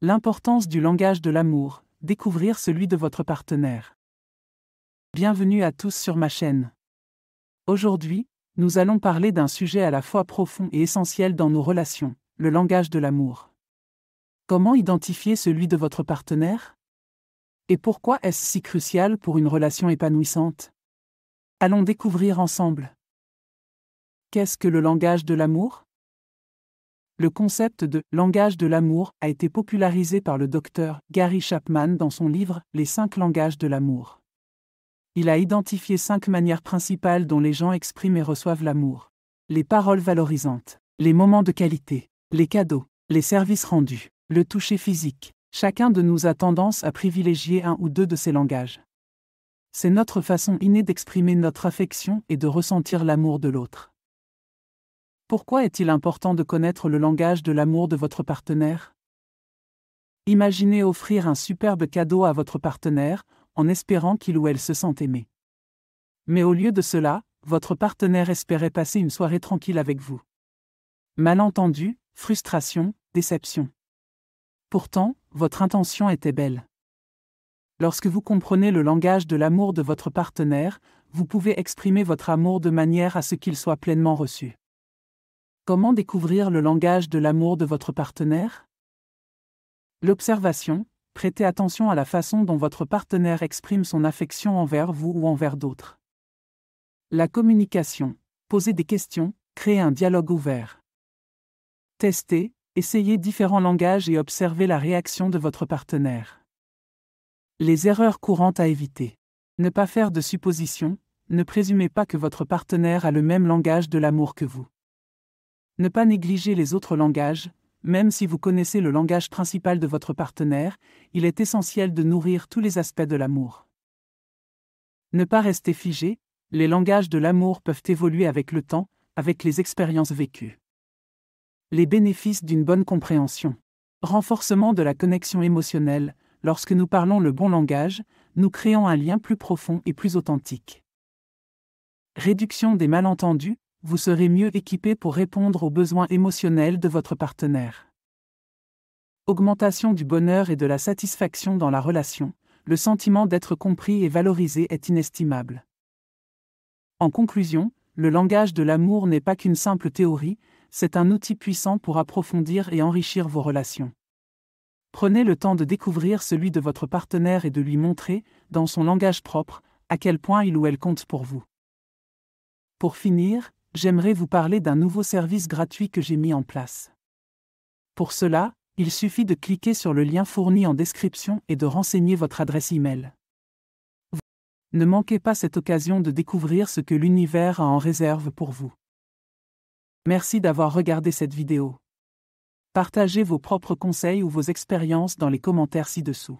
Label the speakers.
Speaker 1: L'importance du langage de l'amour, découvrir celui de votre partenaire. Bienvenue à tous sur ma chaîne. Aujourd'hui, nous allons parler d'un sujet à la fois profond et essentiel dans nos relations, le langage de l'amour. Comment identifier celui de votre partenaire? Et pourquoi est-ce si crucial pour une relation épanouissante? Allons découvrir ensemble. Qu'est-ce que le langage de l'amour? Le concept de « langage de l'amour » a été popularisé par le docteur Gary Chapman dans son livre « Les 5 langages de l'amour ». Il a identifié 5 manières principales dont les gens expriment et reçoivent l'amour. Les paroles valorisantes, les moments de qualité, les cadeaux, les services rendus, le toucher physique. Chacun de nous a tendance à privilégier un ou deux de ces langages. C'est notre façon innée d'exprimer notre affection et de ressentir l'amour de l'autre. Pourquoi est-il important de connaître le langage de l'amour de votre partenaire? Imaginez offrir un superbe cadeau à votre partenaire, en espérant qu'il ou elle se sente aimé. Mais au lieu de cela, votre partenaire espérait passer une soirée tranquille avec vous. Malentendu, frustration, déception. Pourtant, votre intention était belle. Lorsque vous comprenez le langage de l'amour de votre partenaire, vous pouvez exprimer votre amour de manière à ce qu'il soit pleinement reçu. Comment découvrir le langage de l'amour de votre partenaire? L'observation, prêtez attention à la façon dont votre partenaire exprime son affection envers vous ou envers d'autres. La communication, posez des questions, créez un dialogue ouvert. Testez, essayez différents langages et observez la réaction de votre partenaire. Les erreurs courantes à éviter. Ne pas faire de suppositions, ne présumez pas que votre partenaire a le même langage de l'amour que vous. Ne pas négliger les autres langages, même si vous connaissez le langage principal de votre partenaire, il est essentiel de nourrir tous les aspects de l'amour. Ne pas rester figé, les langages de l'amour peuvent évoluer avec le temps, avec les expériences vécues. Les bénéfices d'une bonne compréhension. Renforcement de la connexion émotionnelle, lorsque nous parlons le bon langage, nous créons un lien plus profond et plus authentique. Réduction des malentendus, vous serez mieux équipé pour répondre aux besoins émotionnels de votre partenaire. Augmentation du bonheur et de la satisfaction dans la relation, le sentiment d'être compris et valorisé est inestimable. En conclusion, le langage de l'amour n'est pas qu'une simple théorie, c'est un outil puissant pour approfondir et enrichir vos relations. Prenez le temps de découvrir celui de votre partenaire et de lui montrer, dans son langage propre, à quel point il ou elle compte pour vous. Pour finir, j'aimerais vous parler d'un nouveau service gratuit que j'ai mis en place. Pour cela, il suffit de cliquer sur le lien fourni en description et de renseigner votre adresse e-mail. Ne manquez pas cette occasion de découvrir ce que l'univers a en réserve pour vous. Merci d'avoir regardé cette vidéo. Partagez vos propres conseils ou vos expériences dans les commentaires ci-dessous.